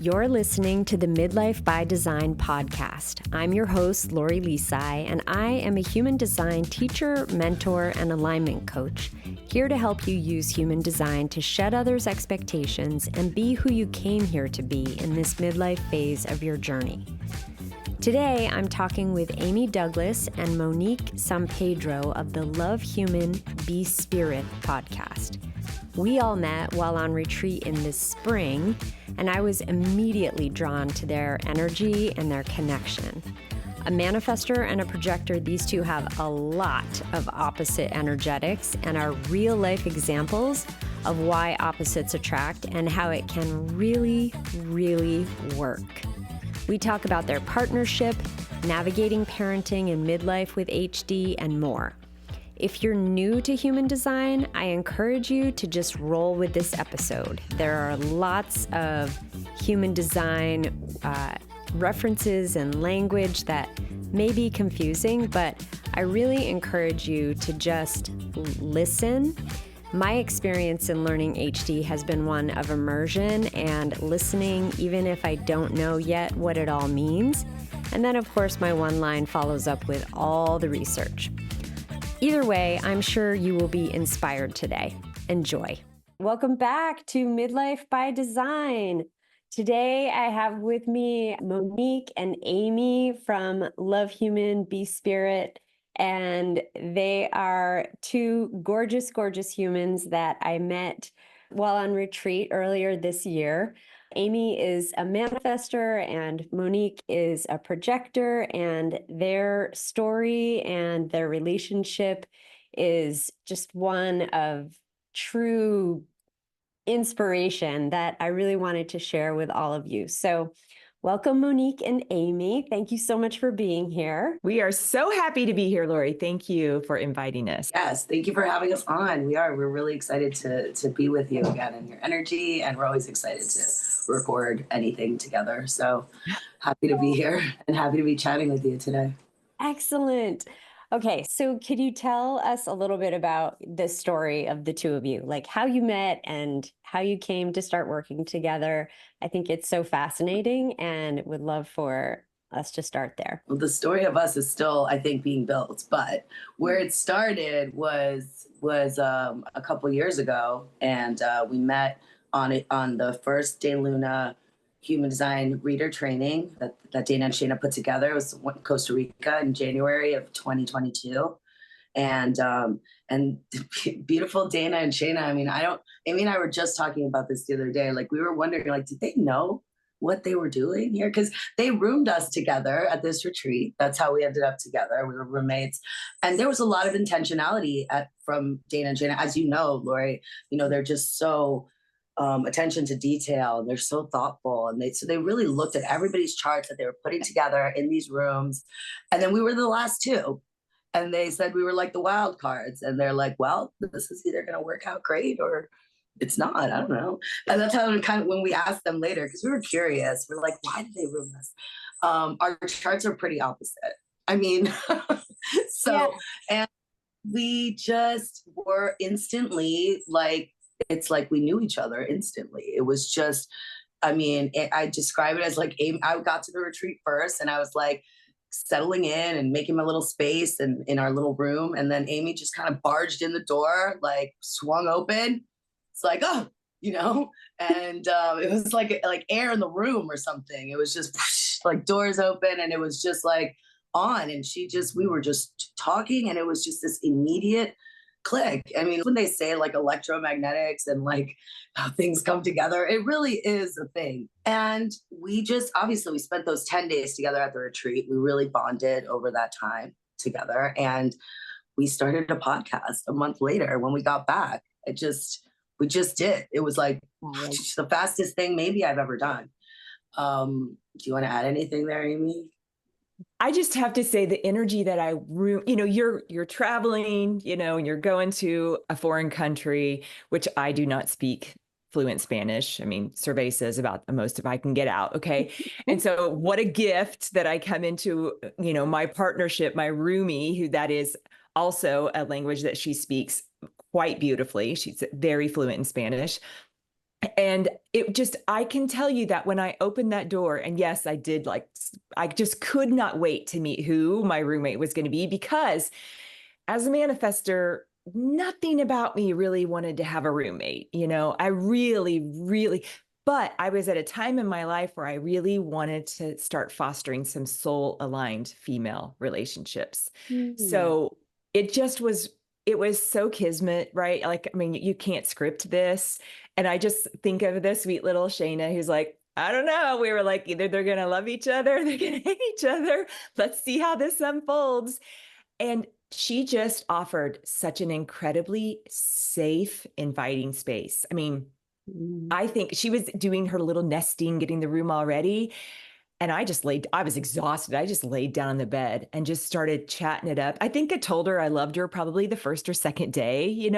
You're listening to the Midlife by Design podcast. I'm your host, Lori Lisai, and I am a human design teacher, mentor, and alignment coach, here to help you use human design to shed others' expectations and be who you came here to be in this midlife phase of your journey. Today, I'm talking with Amy Douglas and Monique Sampedro of the Love Human, Be Spirit podcast. We all met while on retreat in this spring, and I was immediately drawn to their energy and their connection. A manifestor and a projector, these two have a lot of opposite energetics and are real-life examples of why opposites attract and how it can really, really work. We talk about their partnership, navigating parenting and midlife with HD, and more. If you're new to human design, I encourage you to just roll with this episode. There are lots of human design references and language that may be confusing, but I really encourage you to just listen. My experience in learning HD has been one of immersion and listening, even if I don't know yet what it all means. And then, of course, my one line follows up with all the research. Either way, I'm sure you will be inspired today. Enjoy. Welcome back to Midlife by Design. Today, I have with me Monique and Amy from Love Human, Be Spirit. And they are two gorgeous, gorgeous humans that I met while on retreat earlier this year. Amy is a manifestor and Monique is a projector, and their story and their relationship is just one of true inspiration that I really wanted to share with all of you. So welcome, Monique and Amy. Thank you so much for being here. We are so happy to be here, Lori. Thank you for inviting us. Yes, thank you for having us on. We're really excited to be with you again and your energy, and we're always excited to record anything together. So happy to be here and happy to be chatting with you today. Excellent. Okay, so could you tell us a little bit about the story of the two of you, like how you met and how you came to start working together? I think it's so fascinating and would love for us to start there. Well, the story of us is still, I think, being built, but where it started was a couple years ago, and we met on the first De Luna human design reader training that Dana and Shayna put together. It was in Costa Rica in January of 2022. And beautiful Dana and Shayna. I mean, Amy and I were just talking about this the other day. Like, we were wondering, like, did they know what they were doing here? Because they roomed us together at this retreat. That's how we ended up together. We were roommates. And there was a lot of intentionality from Dana and Shayna. As you know, Lori, they're just so attention to detail. They're so thoughtful. And they really looked at everybody's charts that they were putting together in these rooms. And then we were the last two. And they said we were like the wild cards. And they're like, well, this is either going to work out great or it's not. I don't know. And that's how when we asked them later, because we were curious, we're like, why did they room us? Our charts are pretty opposite. I mean, And we just were instantly like, it's like we knew each other instantly. It was just, I describe it as like, I got to the retreat first and I was like settling in and making my little space and in our little room. And then Amy just kind of barged in the door, like swung open. It's like, oh, and it was like air in the room or something. It was just like doors open and it was just like on. And we were just talking and it was just this immediate click. I mean, when they say like electromagnetics and like how things come together, it really is a thing. And we spent those 10 days together at the retreat. We really bonded over that time together. And we started a podcast a month later when we got back. We just did. It was like the fastest thing maybe I've ever done. Do you want to add anything there, Amy? I just have to say the energy that you're traveling, and you're going to a foreign country, which I do not speak fluent Spanish. I mean, survey says about the most if I can get out. Okay. And so what a gift that I come into, my partnership, my roomie, who that is also a language that she speaks quite beautifully. She's very fluent in Spanish. And it just, I can tell you that when I opened that door, and yes, I did, like, I just could not wait to meet who my roommate was going to be, because as a manifester, nothing about me really wanted to have a roommate. I really, but I was at a time in my life where I really wanted to start fostering some soul aligned female relationships. So it just was, it was so kismet, right? Like, I mean, you can't script this. And I just think of this sweet little Shayna who's like, I don't know. We were like, either they're going to love each other, or they're going to hate each other. Let's see how this unfolds. And she just offered such an incredibly safe, inviting space. I mean, I think she was doing her little nesting, getting the room all ready. And I was exhausted. I just laid down in the bed and just started chatting it up. I think I told her I loved her probably the first or second day,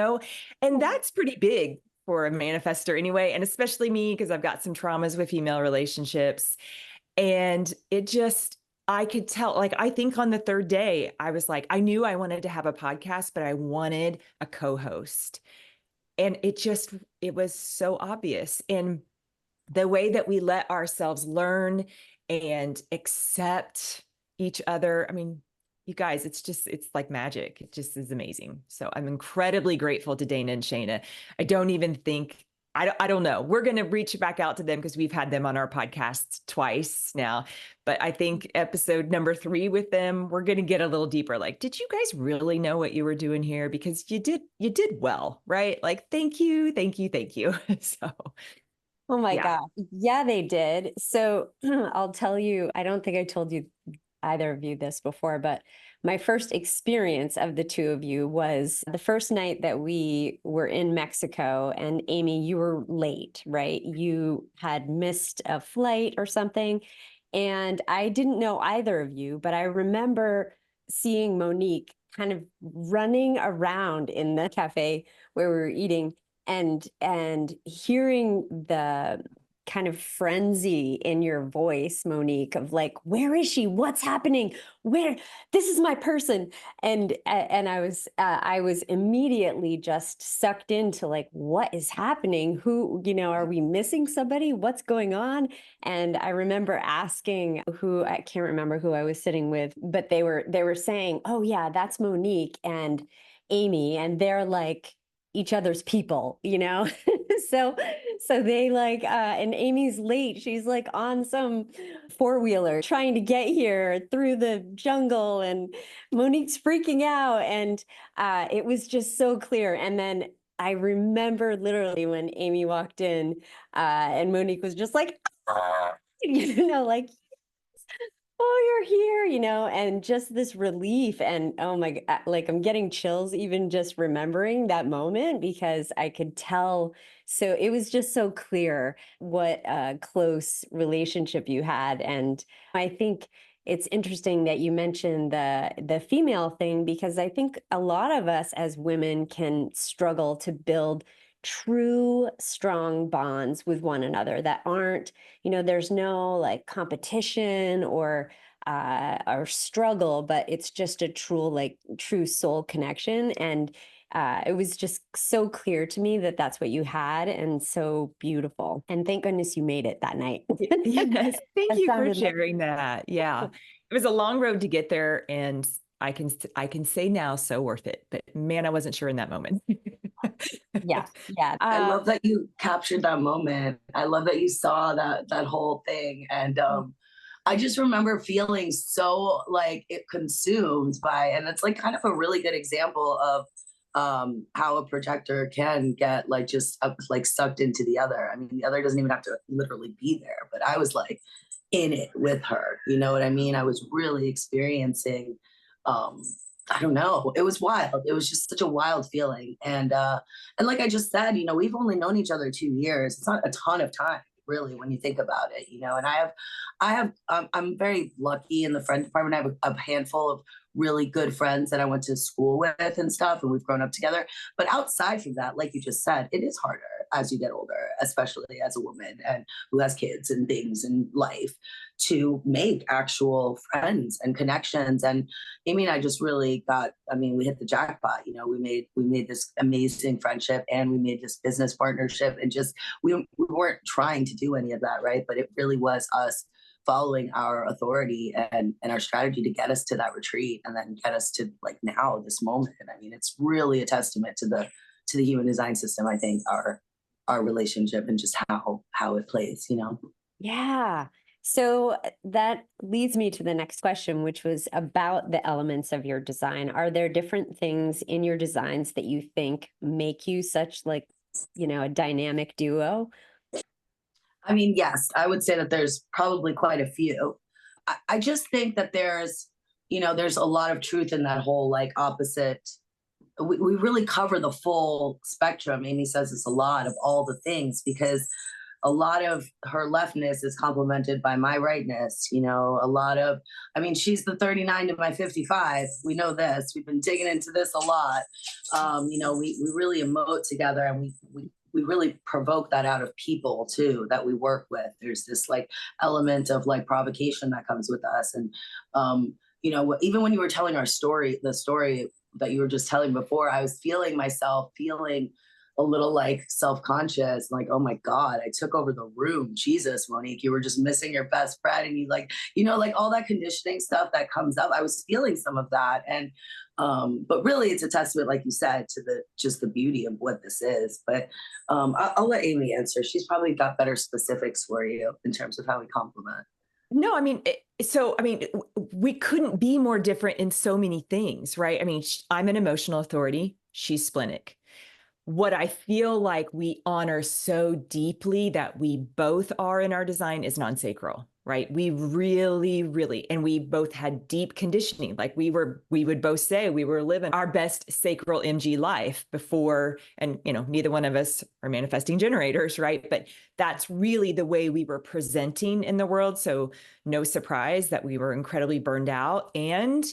and that's pretty big for a manifester anyway. And especially me, because I've got some traumas with female relationships. And it just, I could tell, like, I think on the third day, I was like, I knew I wanted to have a podcast, but I wanted a co-host. And it was so obvious. And the way that we let ourselves learn and accept each other. I mean, you guys, it's like magic. It just is amazing. So I'm incredibly grateful to Dana and Shayna. I don't even think, I don't know. We're going to reach back out to them because we've had them on our podcast twice now. But I think episode number 3 with them, we're going to get a little deeper. Like, did you guys really know what you were doing here? Because you did well, right? Like, thank you. So Oh my yeah. God. Yeah, they did. So I'll tell you, I don't think I told you either of you this before, but my first experience of the two of you was the first night that we were in Mexico. And Amy, you were late, right? You had missed a flight or something. And I didn't know either of you, but I remember seeing Monique kind of running around in the cafe where we were eating, and hearing the kind of frenzy in your voice, Monique, of like, where is she? What's happening? Where? This is my person. And I was immediately just sucked into like, what is happening? Who, are we missing somebody? What's going on? And I remember asking I can't remember who I was sitting with, but they were saying, oh yeah, that's Monique and Amy, and they're like each other's people, so they like and Amy's late, she's like on some four-wheeler trying to get here through the jungle, and Monique's freaking out, and it was just so clear. And then I remember literally when Amy walked in, and Monique was just like, ah, like, oh, you're here, and just this relief. And oh my God, like I'm getting chills even just remembering that moment, because I could tell. So it was just so clear what a close relationship you had. And I think it's interesting that you mentioned the female thing, because I think a lot of us as women can struggle to build true strong bonds with one another that aren't, there's no like competition or struggle, but it's just a true soul connection. And it was just so clear to me that that's what you had, and so beautiful. And thank goodness you made it that night. Yes, thank you for Sounded like- sharing that. Yeah, it was a long road to get there, and I can say now, so worth it. But man, I wasn't sure in that moment. Yeah. I love that you captured that moment. I love that you saw that whole thing. And I just remember feeling so like it consumed by, and it's like kind of a really good example of how a projector can get like just like sucked into the other. I mean, the other doesn't even have to literally be there, but I was like in it with her. You know what I mean? I was really experiencing I don't know. It was wild. It was just such a wild feeling. And like I just said, we've only known each other 2 years. It's not a ton of time, really, when you think about it, and I'm very lucky in the friend department. I have a handful of really good friends that I went to school with and stuff, and we've grown up together. But outside from that, like you just said, it is harder. as you get older, especially as a woman and who has kids and things in life, to make actual friends and connections. And Amy and I just really got, I mean, we hit the jackpot. You know, we made this amazing friendship, and we made this business partnership, and just we weren't trying to do any of that, right? But it really was us following our authority and our strategy to get us to that retreat, and then get us to like now this moment. And I mean, it's really a testament to the human design system. I think our relationship and just how it plays, you know. Yeah. So that leads me to the next question, which was about the elements of your design. Are there different things in your designs that you think make you such like, a dynamic duo? I mean, yes, I would say that there's probably quite a few. I just think that there's a lot of truth in that whole like opposite. We really cover the full spectrum. Amy says it's a lot of all the things, because a lot of her leftness is complemented by my rightness. I mean, she's the 39 to my 55. We know this. We've been digging into this a lot. We really emote together, and we really provoke that out of people too that we work with. There's this like element of like provocation that comes with us. And, even when you were telling the story that you were just telling before, I was feeling myself feeling a little like self-conscious, like, oh my God, I took over the room. Jesus, Monique, you were just missing your best friend. And you like, like all that conditioning stuff that comes up. I was feeling some of that. And, but really it's a testament, like you said, to just the beauty of what this is. But I'll let Amy answer. She's probably got better specifics for you in terms of how we complement. No, I mean, we couldn't be more different in so many things, right? I mean, I'm an emotional authority. She's splenic. What I feel like we honor so deeply that we both are in our design is non-sacral, right? We really, really, and we both had deep conditioning. Like we would both say we were living our best sacral MG life before, and neither one of us are manifesting generators, right? But that's really the way we were presenting in the world. So no surprise that we were incredibly burned out and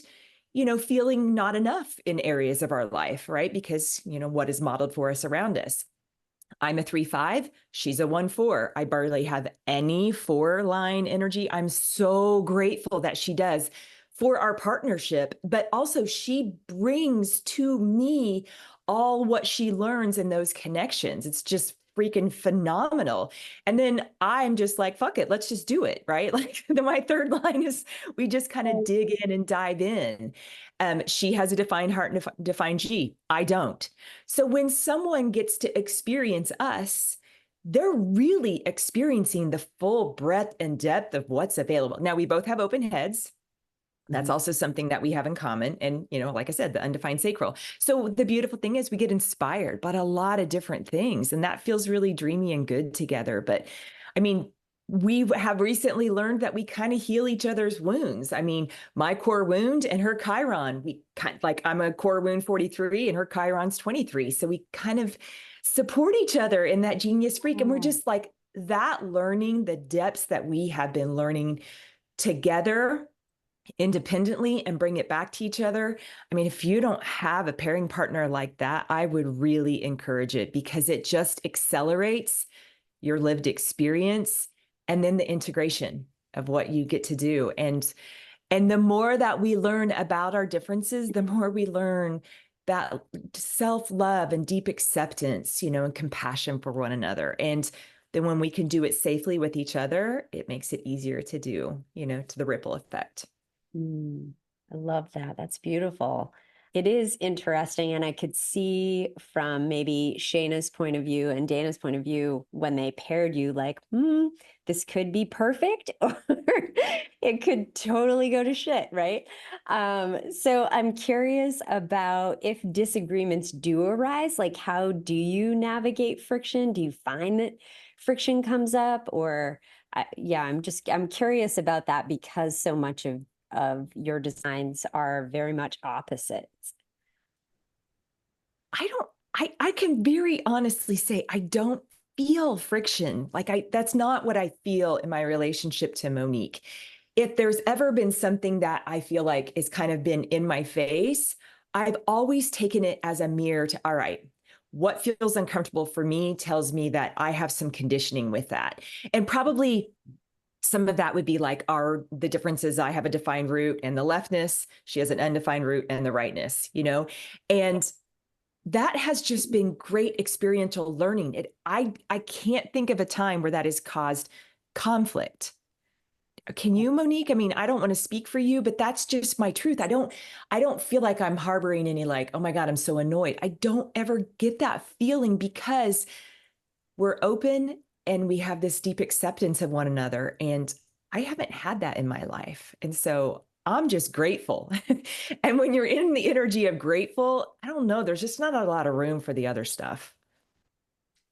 feeling not enough in areas of our life, right? Because, what is modeled for us around us. I'm a 3/5. She's a 1/4. I barely have any 4-line energy. I'm so grateful that she does for our partnership, but also she brings to me all what she learns in those connections. It's just freaking phenomenal. And then I'm just like, fuck it, let's just do it, right? Like my 3rd line is we just kind of dig in and dive in. She has a defined heart and defined G. I don't. So when someone gets to experience us, they're really experiencing the full breadth and depth of what's available. Now, we both have open heads. That's also something that we have in common. And, like I said, the undefined sacral. So the beautiful thing is we get inspired by a lot of different things, and that feels really dreamy and good together. But I mean, we have recently learned that we kind of heal each other's wounds. I mean, my core wound and her Chiron, I'm a core wound 43 and her Chiron's 23. So we kind of support each other in that genius freak. And we're just like that, learning the depths that we have been learning together independently and bring it back to each other. I mean, if you don't have a pairing partner like that, I would really encourage it, because it just accelerates your lived experience and then the integration of what you get to do. And the more that we learn about our differences, the more we learn that self-love and deep acceptance, and compassion for one another. And then when we can do it safely with each other, it makes it easier to do, to the ripple effect. I love that. That's beautiful. It is interesting. And I could see from maybe Shayna's point of view and Dana's point of view when they paired you, like, this could be perfect, or it could totally go to shit, right? So I'm curious about if disagreements do arise, like how do you navigate friction? Do you find that friction comes up? Or I'm curious about that, because so much of your designs are very much opposites. I can very honestly say I don't feel friction. That's not what I feel in my relationship to Monique. If there's ever been something that I feel like is kind of been in my face, I've always taken it as a mirror to, all right, what feels uncomfortable for me tells me that I have some conditioning with that. And probably some of that would be like the differences. I have a defined root and the leftness, she has an undefined root and the rightness, and that has just been great experiential learning. I can't think of a time where that has caused conflict. Can you, Monique? I mean, I don't want to speak for you, but that's just my truth. I don't feel like I'm harboring any like, oh my God, I'm so annoyed. I don't ever get that feeling because we're open and we have this deep acceptance of one another. And I haven't had that in my life. And so I'm just grateful. And when you're in the energy of grateful, I don't know, there's just not a lot of room for the other stuff.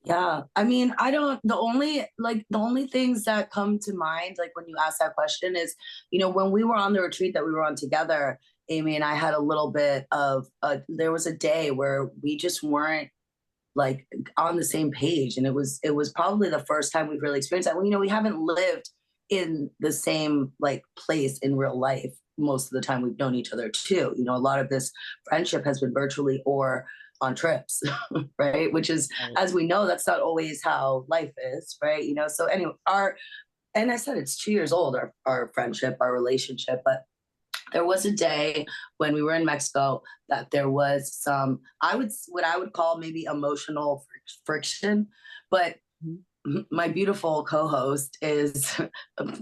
Yeah. I mean, the only things that come to mind, like when you ask that question is, when we were on the retreat that we were on together, Amy and I had a little bit of, there was a day where we just weren't like on the same page. And it was probably the first time we've really experienced that. Well, we haven't lived in the same like place in real life. Most of the time we've known each other too. A lot of this friendship has been virtually or on trips, right? Which is, as we know, that's not always how life is, right? So anyway, and I said it's 2 years old, our friendship, our relationship, but there was a day when we were in Mexico that there was some, what I would call maybe emotional friction, but my beautiful co-host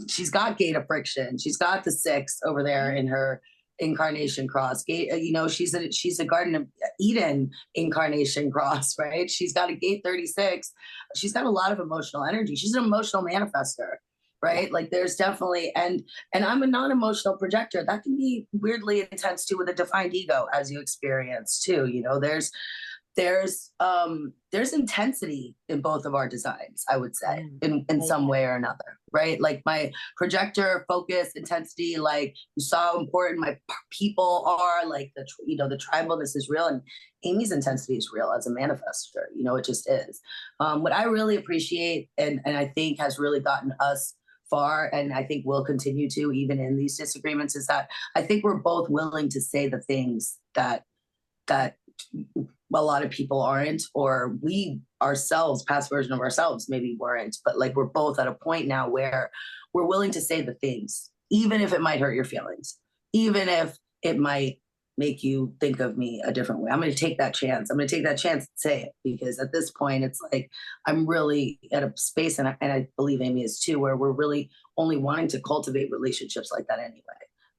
she's got gate of friction. She's got the 6 over there in her incarnation cross. She's a Garden of Eden incarnation cross, right? She's got a gate 36. She's got a lot of emotional energy. She's an emotional manifester, right? Like there's definitely, and I'm a non-emotional projector. That can be weirdly intense too with a defined ego, as you experience too. There's intensity in both of our designs, I would say, in some way or another, right? Like my projector focus intensity, like you saw how important my people are, like the tribalness is real, and Amy's intensity is real as a manifester. It just is. What I really appreciate and I think has really gotten us far, and I think will continue to even in these disagreements, is that I think we're both willing to say the things that a lot of people aren't, or we ourselves, past version of ourselves, maybe weren't, but like we're both at a point now where we're willing to say the things, even if it might hurt your feelings, even if it might make you think of me a different way. I'm going to take that chance. I'm going to take that chance to say it, because at this point, it's like I'm really at a space, and I believe Amy is too, where we're really only wanting to cultivate relationships like that anyway.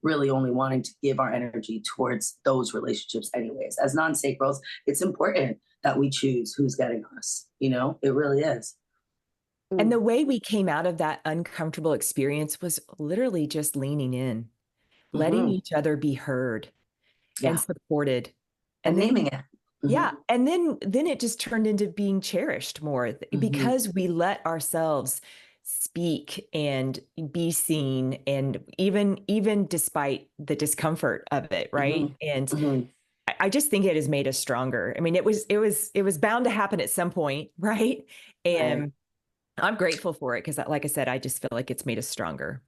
Really only wanting to give our energy towards those relationships anyways. As non-sacrals, it's important that we choose who's getting us. It really is. And the way we came out of that uncomfortable experience was literally just leaning in, letting each other be heard and supported. And naming it. Yeah. And then it just turned into being cherished more because we let ourselves speak and be seen, and even despite the discomfort of it, right? And I just think it has made us stronger. I mean, it was bound to happen at some point, right? And I'm grateful for it because, like I said, I just feel like it's made us stronger.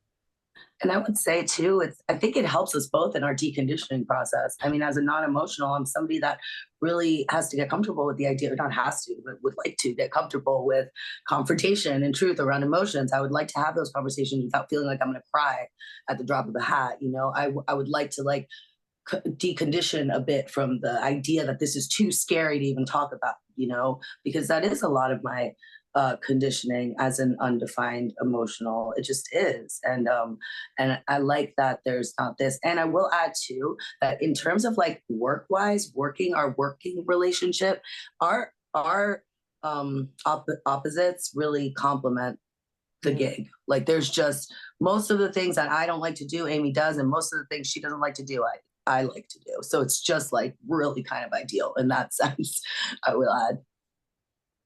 And I would say too, I think it helps us both in our deconditioning process. I mean, as a non-emotional, I'm somebody that really has to get comfortable with the idea, or not has to, but would like to get comfortable with confrontation and truth around emotions. I would like to have those conversations without feeling like I'm going to cry at the drop of a hat. I would like to decondition a bit from the idea that this is too scary to even talk about, because that is a lot of my conditioning as an undefined emotional. It just is. And I like that there's not this. And I will add too, that in terms of like work-wise, our working relationship, our opposites really complement the gig. Like there's just most of the things that I don't like to do, Amy does, and most of the things she doesn't like to do, I like to do. So it's just like really kind of ideal in that sense, I will add.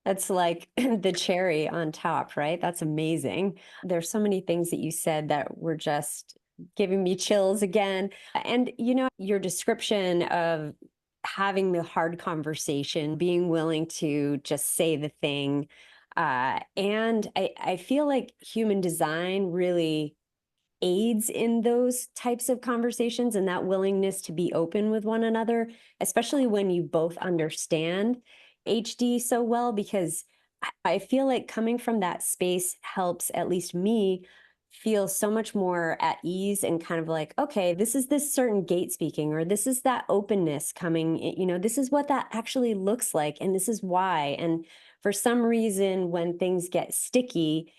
That's like the cherry on top, right? That's amazing. There's so many things that you said that were just giving me chills again. And, your description of having the hard conversation, being willing to just say the thing. And I feel like human design really aids in those types of conversations and that willingness to be open with one another, especially when you both understand HD so well, because I feel like coming from that space helps at least me feel so much more at ease and kind of like, okay, this is this certain gate speaking, or this is that openness coming, this is what that actually looks like, and this is why. And for some reason, when things get sticky,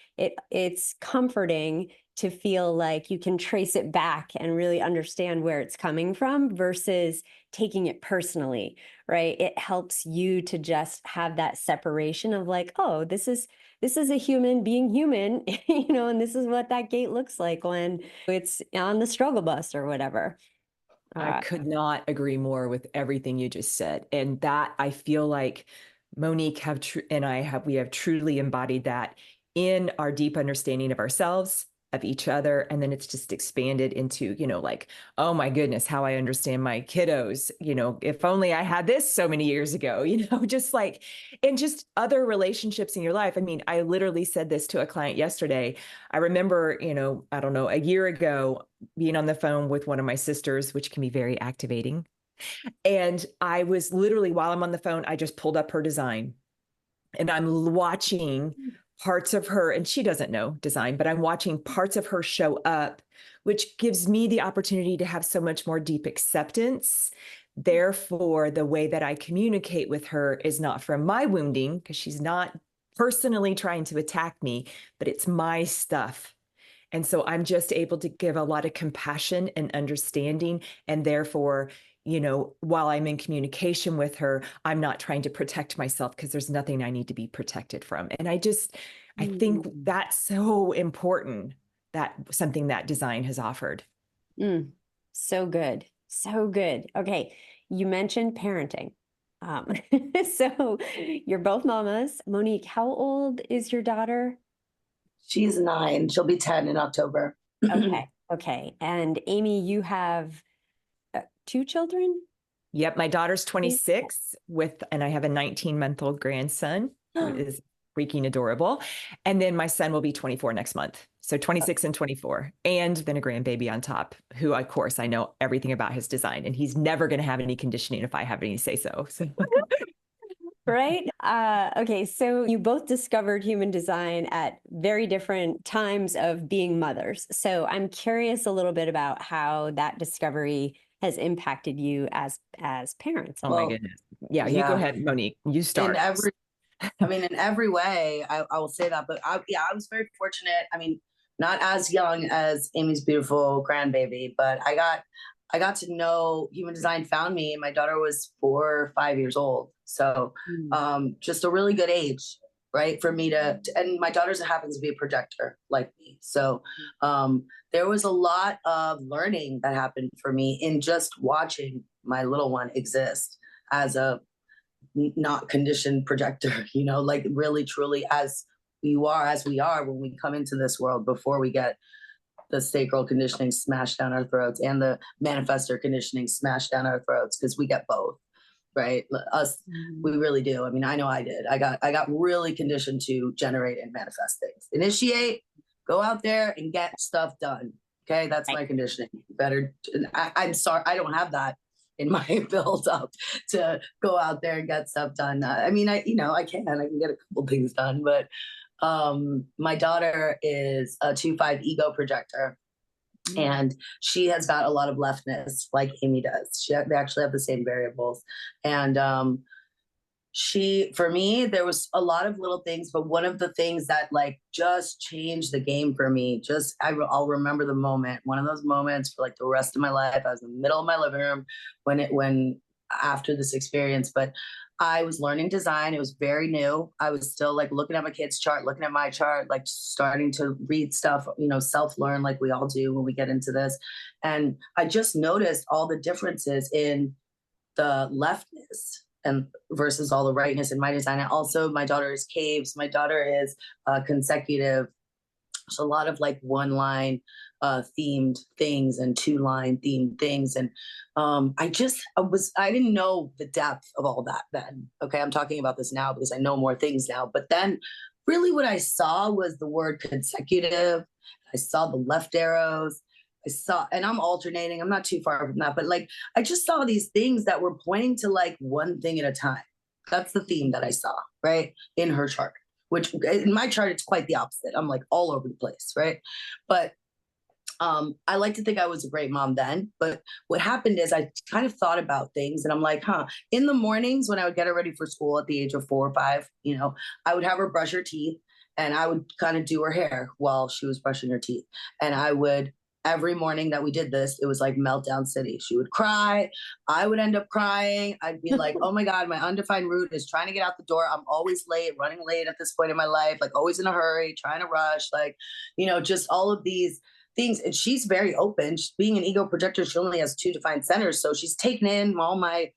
it's comforting to feel like you can trace it back and really understand where it's coming from versus taking it personally, right? It helps you to just have that separation of like, oh, this is a human being human, and this is what that gate looks like when it's on the struggle bus or whatever. I could not agree more with everything you just said. And that I feel like Monique we have truly embodied that in our deep understanding of ourselves, of each other. And then it's just expanded into, like, oh my goodness, how I understand my kiddos, if only I had this so many years ago, just like, and just other relationships in your life. I mean, I literally said this to a client yesterday. I remember, I don't know, a year ago, being on the phone with one of my sisters, which can be very activating. And I was literally, while I'm on the phone, I just pulled up her design and I'm watching parts of her, and she doesn't know design, but I'm watching parts of her show up, which gives me the opportunity to have so much more deep acceptance. Therefore, the way that I communicate with her is not from my wounding, because she's not personally trying to attack me, but it's my stuff. And so I'm just able to give a lot of compassion and understanding. And therefore, while I'm in communication with her, I'm not trying to protect myself because there's nothing I need to be protected from. And I think that's so important, that something that design has offered. So good. So good. Okay. You mentioned parenting. So you're both mamas. Monique, how old is your daughter? She's 9. She'll be 10 in October. Okay. Okay. And Amy, you have 2 children? Yep. My daughter's 26 and I have a 19-month-old grandson who is freaking adorable. And then my son will be 24 next month. So 26 and 24. And then a grandbaby on top, who, of course, I know everything about his design. And he's never going to have any conditioning if I have any say so. Right? Okay, so you both discovered human design at very different times of being mothers. So I'm curious a little bit about how that discovery has impacted you as parents. Oh my goodness. Yeah, you go ahead, Monique. You start. In every way, I will say that. But I was very fortunate. I mean, not as young as Amy's beautiful grandbaby, but I got to know human design, found me, and my daughter was 4 or 5 years old. So just a really good age, right? For me and my daughter happens to be a projector like me. So there was a lot of learning that happened for me in just watching my little one exist as a not conditioned projector, like really, truly as we are when we come into this world, before we get the sacral conditioning smashed down our throats and the manifestor conditioning smashed down our throats, because we get both, right? We really do. I mean, I know I did. I got really conditioned to generate and manifest things. Initiate, go out there and get stuff done. Okay, that's my conditioning. I'm sorry, I don't have that in my build up to go out there and get stuff done. I mean, I can get a couple things done, but my daughter is a 2/5 ego projector, and she has got a lot of leftness like Amy does. They actually have the same variables. And for me, there was a lot of little things, but one of the things that like just changed the game for me, I'll remember the moment, one of those moments for like the rest of my life. I was in the middle of my living room when after this experience, but I was learning design. It was very new. I was still like looking at my kid's chart, looking at my chart, like starting to read stuff, self-learn like we all do when we get into this. And I just noticed all the differences in the leftness and versus all the rightness in my design. And also my daughter is caves. My daughter is consecutive. So a lot of like 1-line themed things and 2-line themed things. And I didn't know the depth of all that then. Okay, I'm talking about this now because I know more things now. But then really what I saw was the word consecutive. I saw the left arrows. And I'm alternating. I'm not too far from that. But like, I just saw these things that were pointing to like one thing at a time. That's the theme that I saw, right, in her chart, which in my chart, it's quite the opposite. I'm like all over the place, right? But I like to think I was a great mom then, but what happened is I kind of thought about things and I'm like, in the mornings when I would get her ready for school at the age of 4 or 5, I would have her brush her teeth and I would kind of do her hair while she was brushing her teeth. And I would, every morning that we did this, it was like meltdown city. She would cry. I would end up crying. I'd be like, oh my God, my undefined root is trying to get out the door. I'm always late, running late at this point in my life, like always in a hurry, trying to rush, like, just all of these things. And she's very open. Being an ego projector, she only has 2 defined centers. So she's taken in all my,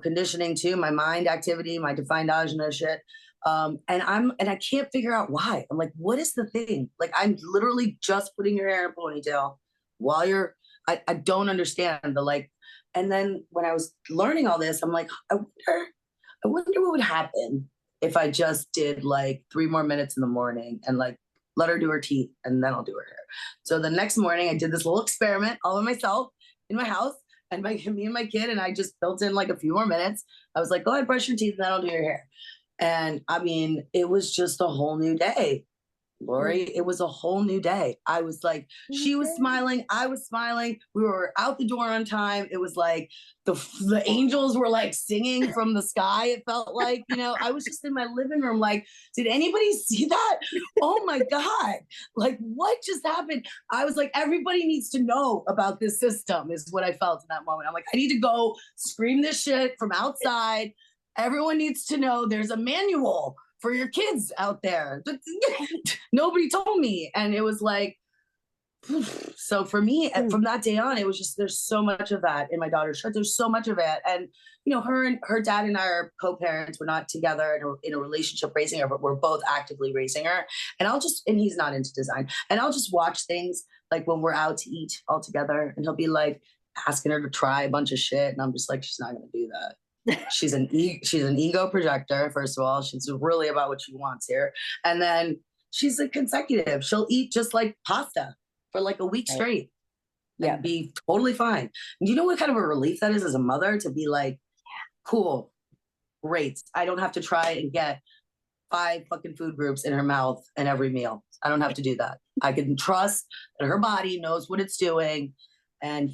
conditioning too, my mind activity, my defined ajna shit. And I can't figure out why. I'm like, what is the thing? Like, I'm literally just putting your hair in a ponytail while I don't understand the like. And then when I was learning all this, I'm like, I wonder what would happen if I just did like 3 more minutes in the morning and like let her do her teeth and then I'll do her hair. So the next morning I did this little experiment all by myself in my house and me and my kid, and I just built in like a few more minutes. I was like, go ahead, brush your teeth and then I'll do your hair. And I mean, it was just a whole new day. Lori, it was a whole new day. I was like, she was smiling, I was smiling. We were out the door on time. It was like the angels were like singing from the sky. It felt like, I was just in my living room like, did anybody see that? Oh my God. Like, what just happened? I was like, everybody needs to know about this system is what I felt in that moment. I'm like, I need to go scream this shit from outside. Everyone needs to know there's a manual for your kids out there. Nobody told me. And it was like, so for me, from that day on, it was just, there's so much of that in my daughter's chart. There's so much of it. And, her dad and I are co-parents. We're not together in a relationship raising her, but we're both actively raising her. And and he's not into design. And I'll just watch things like when we're out to eat all together and he'll be like asking her to try a bunch of shit. And I'm just like, she's not going to do that. She's an ego projector. First of all, she's really about what she wants here. And then she's like consecutive. She'll eat just like pasta for like a week straight and be totally fine. And you know what kind of a relief that is as a mother to be like, cool, great. I don't have to try and get 5 fucking food groups in her mouth in every meal. I don't have to do that. I can trust that her body knows what it's doing. And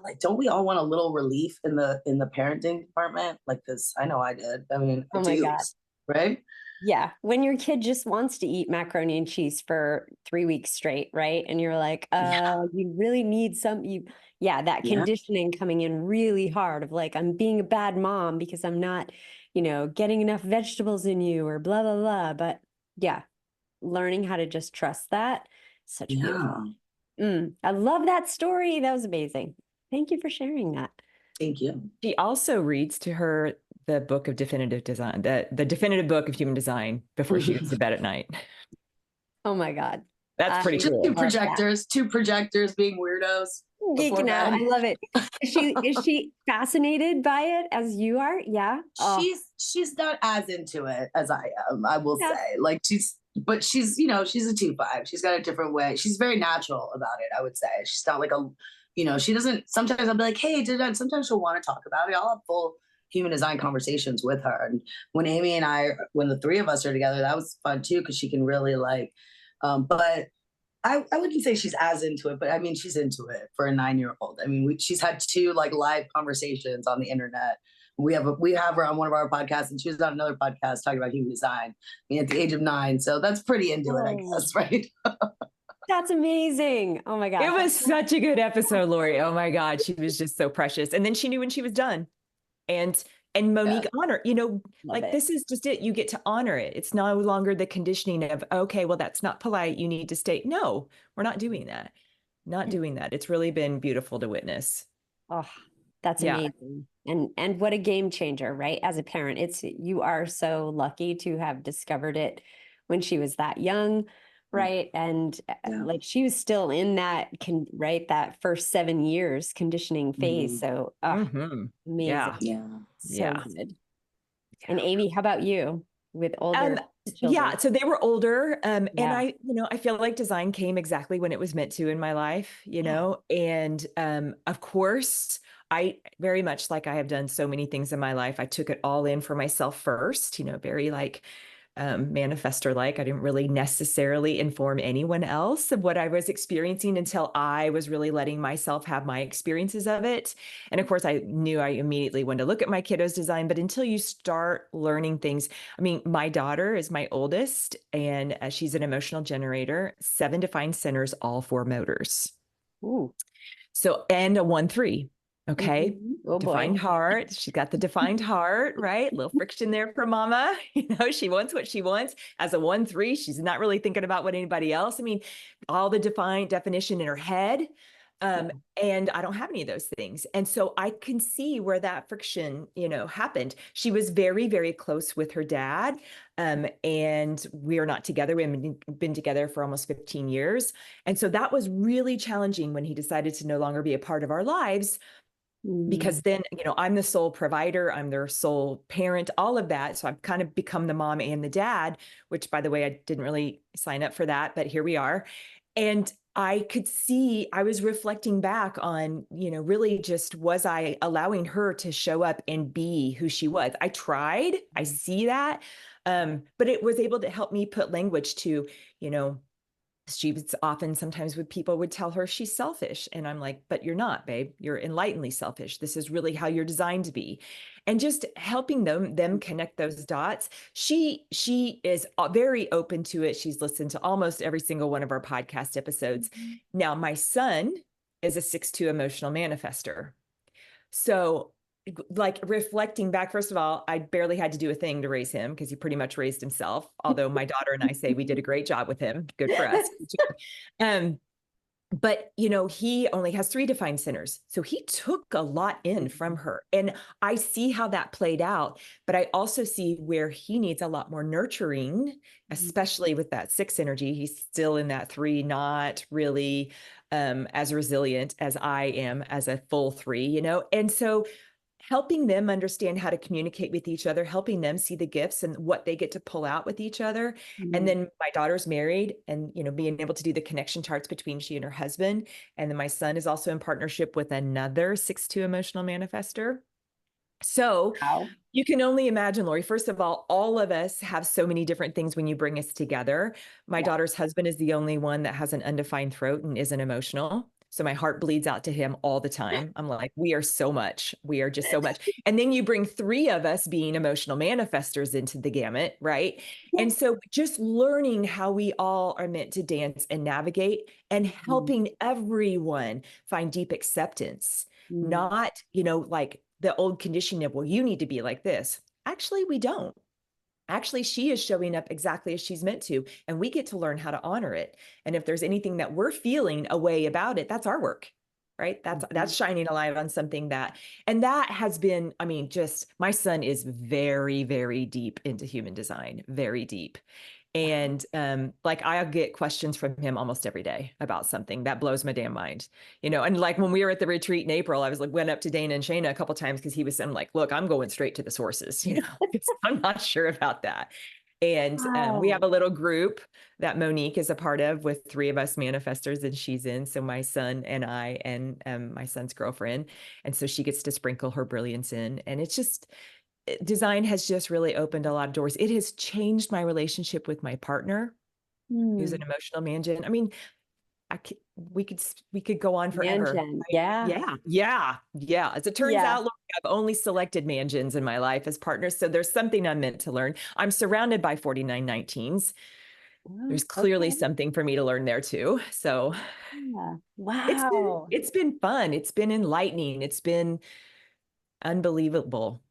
like, don't we all want a little relief in the parenting department? Like, because I know I did. I mean, oh my God. Right? Yeah. When your kid just wants to eat macaroni and cheese for 3 weeks straight, right? And you're like, you really need that conditioning coming in really hard of like, I'm being a bad mom because I'm not, getting enough vegetables in you or blah, blah, blah. But learning how to just trust that. Such beautiful. I love that story. That was amazing. Thank you for sharing that. Thank you. She also reads to her the book of definitive design, the definitive book of human design before she goes to bed at night. Oh my God. That's pretty cool. Two projectors being weirdos. Geeking out. I love it. Is she fascinated by it as you are? Yeah. She's not as into it as I am, I will say. Like she's a 2-5. She's got a different way. She's very natural about it, I would say. She's not like she doesn't, sometimes I'll be like, hey, sometimes she'll want to talk about it. I'll have full human design conversations with her. And when Amy and I, when the 3 of us are together, that was fun too, because she can really like, but I wouldn't say she's as into it, but I mean, she's into it for a 9-year-old. I mean, she's had 2 like live conversations on the internet. We have her on one of our podcasts, and she was on another podcast talking about human design at the age of 9. So that's pretty into it, I guess, right? That's amazing. Oh my God. It was such a good episode, Lori. Oh my God. She was just so precious. And then she knew when she was done. And Monique honored, this is just it. You get to honor it. It's no longer the conditioning of, okay, well, that's not polite. You need to stay. No, we're not doing that. Not doing that. It's really been beautiful to witness. Oh, that's amazing. And what a game changer, right? As a parent, you are so lucky to have discovered it when she was that young, right? And like she was still in that, that first 7 years conditioning phase. So amazing. So good. And Amy, how about you with older children? So they were older. And I feel like design came exactly when it was meant to in my life, and of course I very much, like I have done so many things in my life, I took it all in for myself first, very like manifestor like. I didn't really necessarily inform anyone else of what I was experiencing until I was really letting myself have my experiences of it. And of course, I knew I immediately wanted to look at my kiddos' design, but until you start learning things, I mean, my daughter is my oldest, and she's an emotional generator, 7 defined centers, all 4 motors. Ooh. So, and a 1-3. Okay. Mm-hmm. Oh Defined boy. heart. She's got the defined heart, right? A little friction there for mama. She wants what she wants. As a 1-3, she's not really thinking about what anybody else. I mean, all the defined definition in her head. And I don't have any of those things. And so I can see where that friction, happened. She was very, very close with her dad. And we are not together. We haven't been together for almost 15 years. And so that was really challenging when he decided to no longer be a part of our lives. Because then, I'm the sole provider, I'm their sole parent, all of that. So I've kind of become the mom and the dad, which, by the way, I didn't really sign up for that, but here we are. And I could see, I was reflecting back on, really just, was I allowing her to show up and be who she was? I tried, I see that. But it was able to help me put language to, she was often, sometimes when people would tell her she's selfish. And I'm like, but you're not, babe. You're enlightenedly selfish. This is really how you're designed to be. And just helping them connect those dots. She is very open to it. She's listened to almost every single one of our podcast episodes. Now, my son is a 6-2 emotional manifester. So like reflecting back, first of all, I barely had to do a thing to raise him because he pretty much raised himself. Although my daughter and I say we did a great job with him. Good for us. But, he only has 3 defined centers. So he took a lot in from her. And I see how that played out. But I also see where he needs a lot more nurturing, especially with that 6 energy. He's still in that 3, not really as resilient as I am as a full 3, And so helping them understand how to communicate with each other, helping them see the gifts and what they get to pull out with each other. And then my daughter's married and, being able to do the connection charts between she and her husband. And then my son is also in partnership with another 6-2 emotional manifester. So you can only imagine, Lori, first of all of us have so many different things when you bring us together. My daughter's husband is the only one that has an undefined throat and isn't emotional. So my heart bleeds out to him all the time. I'm like, we are so much. We are just so much. And then you bring 3 of us being emotional manifestors into the gamut, right? Yeah. And so just learning how we all are meant to dance and navigate and helping everyone find deep acceptance, not, like the old conditioning of, well, you need to be like this. Actually, we don't. Actually, she is showing up exactly as she's meant to, and we get to learn how to honor it. And if there's anything that we're feeling a way about it, that's our work, right? That's shining a light on something and that has been, just my son is very, very deep into human design, very deep. And like I'll get questions from him almost every day about something that blows my damn mind, and like when we were at the retreat in April, I was like, went up to Dana and Shayna a couple of times because he was saying like, look, I'm going straight to the sources, I'm not sure about that. And we have a little group that Monique is a part of with 3 of us manifestors and she's in. So my son and I and my son's girlfriend. And so she gets to sprinkle her brilliance in. And it's just, design has just really opened a lot of doors. It has changed my relationship with my partner, who's an emotional man-gen. I mean, we could go on forever. Man-gen. Right? Yeah. As it turns out, look, I've only selected man-gens in my life as partners. So there's something I'm meant to learn. I'm surrounded by 4919s. There's clearly something for me to learn there too. So wow. It's been fun. It's been enlightening. It's been unbelievable,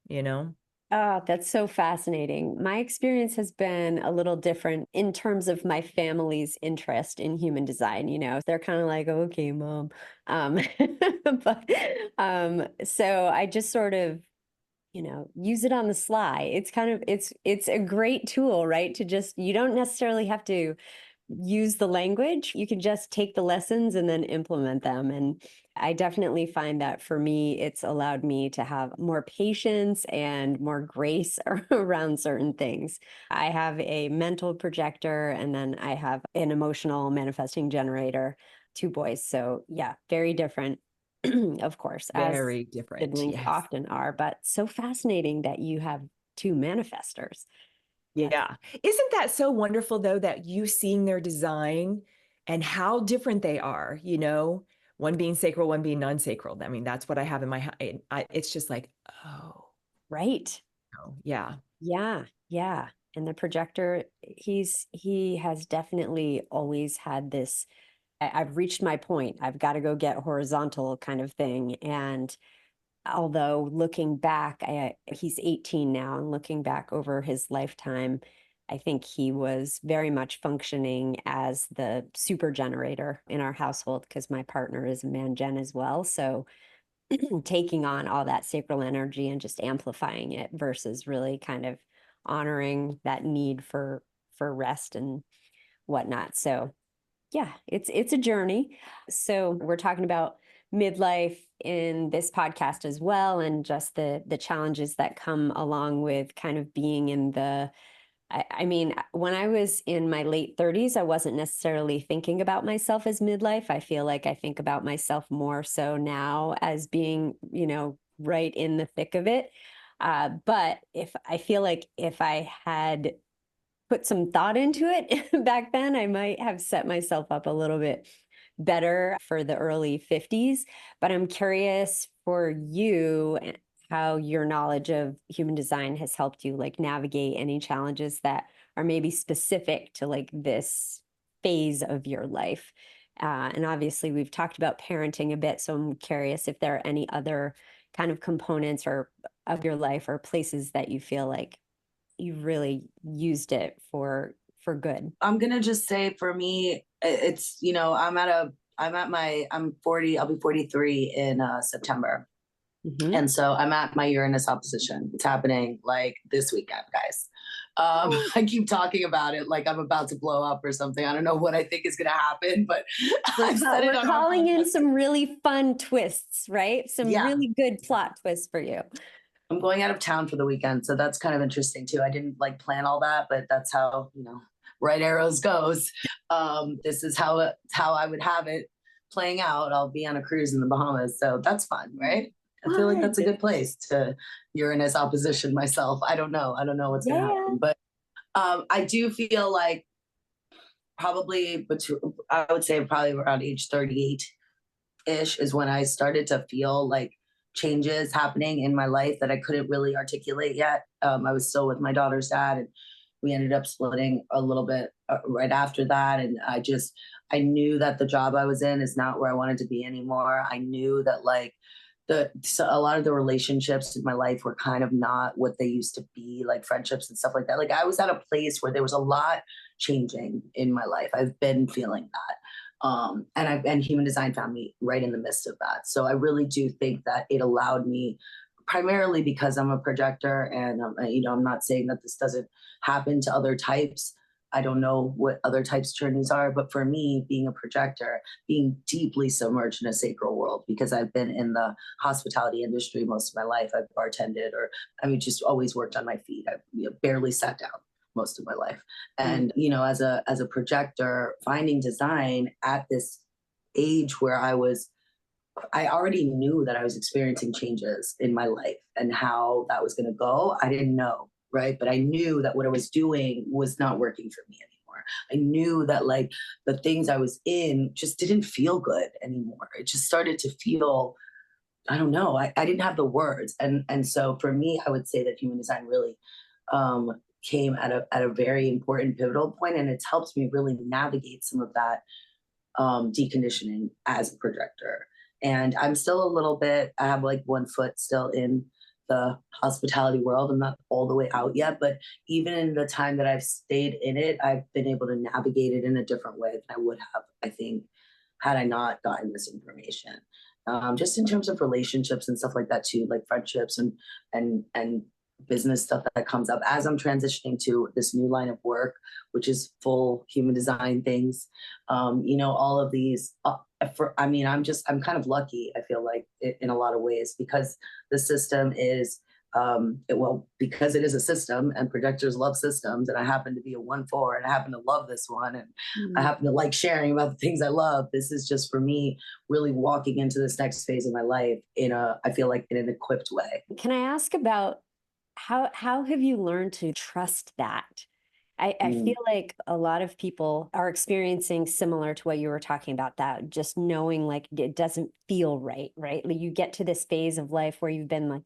Oh, that's so fascinating. My experience has been a little different in terms of my family's interest in human design. They're kind of like, okay, mom. But so I just sort of, use it on the sly. It's kind of, it's a great tool, right? To just, you don't necessarily have to use the language. You can just take the lessons and then implement them. And I definitely find that for me, it's allowed me to have more patience and more grace around certain things. I have a mental projector and then I have an emotional manifesting generator, 2 boys. So yeah, very different. of course, as Very different. siblings Yes. often are, but so fascinating that you have two manifestors. Yeah. Isn't that so wonderful, though, that you seeing their design and how different they are, one being sacral, one being non-sacral. I mean, that's what I have in my, it's just like, oh, Right. yeah. Yeah. Yeah. And the projector, he has definitely always had this, I've reached my point. I've got to go get horizontal kind of thing. And although looking back, he's 18 now, and looking back over his lifetime, I think he was very much functioning as the super generator in our household because my partner is a man gen as well. So taking on all that sacral energy and just amplifying it versus really kind of honoring that need for rest and whatnot. So yeah, it's a journey. So we're talking about midlife in this podcast as well, and just the challenges that come along with kind of being in the I mean, when I was in my late 30s, I wasn't necessarily thinking about myself as midlife. I feel like I think about myself more so now as being, right in the thick of it. But if I feel like if I had put some thought into it back then, I might have set myself up a little bit better for the early 50s. But I'm curious for you how your knowledge of human design has helped you like navigate any challenges that are maybe specific to like this phase of your life. And obviously, we've talked about parenting a bit. So I'm curious if there are any other kind of components or of your life or places that you feel like you really used it for good. I'm gonna just say for me, it's I'm 40. I'll be 43 in September, Mm-hmm. and so I'm at my Uranus opposition. It's happening like this weekend, guys. I keep talking about it like I'm about to blow up or something. I don't know what I think is gonna happen, but We're calling in some really fun twists, right? Some really good plot twists for you. I'm going out of town for the weekend, so that's kind of interesting too. I didn't like plan all that, but that's how right arrows goes. This is how I would have it playing out. I'll be on a cruise in the Bahamas, so that's fun, right? I feel like that's a good place to Uranus opposition myself. I don't know what's gonna happen, but I do feel like probably I would say probably around age 38-ish is when I started to feel like changes happening in my life that I couldn't really articulate yet. I was still with my daughter's dad, and we ended up splitting a little bit right after that. And I knew that the job I was in is not where I wanted to be anymore. I knew that like a lot of the relationships in my life were kind of not what they used to be, like friendships and stuff like that. Like I was at a place where there was a lot changing in my life. I've been feeling that. And human design found me right in the midst of that. So I really do think that it allowed me, primarily because I'm a projector, and I'm not saying that this doesn't happen to other types. I don't know what other types journeys are, but for me, being a projector, being deeply submerged in a sacral world, because I've been in the hospitality industry most of my life. I've bartended, or just always worked on my feet. I've barely sat down most of my life. And as a projector, finding design at this age where I already knew that I was experiencing changes in my life, and how that was going to go, I didn't know, right? But I knew that what I was doing was not working for me anymore. I knew that like the things I was in just didn't feel good anymore. It just started to feel, I don't know, I didn't have the words. And so for me, I would say that human design really came at a very important pivotal point, and it's helped me really navigate some of that deconditioning as a projector. And I'm still a little bit, I have like one foot still in the hospitality world. I'm not all the way out yet, but even in the time that I've stayed in it, I've been able to navigate it in a different way than I would have, I think, had I not gotten this information. Just in terms of relationships and stuff like that too, like friendships and business stuff that comes up as I'm transitioning to this new line of work, which is full human design things. All of these, I'm kind of lucky, I feel like, in a lot of ways, because the system is Because it is a system and projectors love systems, and I happen to be a 1-4, and I happen to love this one, and I happen to like sharing about the things I love. This is just for me really walking into this next phase of my life I feel like in an equipped way. Can I ask about how have you learned to trust that? I feel like a lot of people are experiencing similar to what you were talking about, that just knowing like it doesn't feel right, right? Like you get to this phase of life where you've been like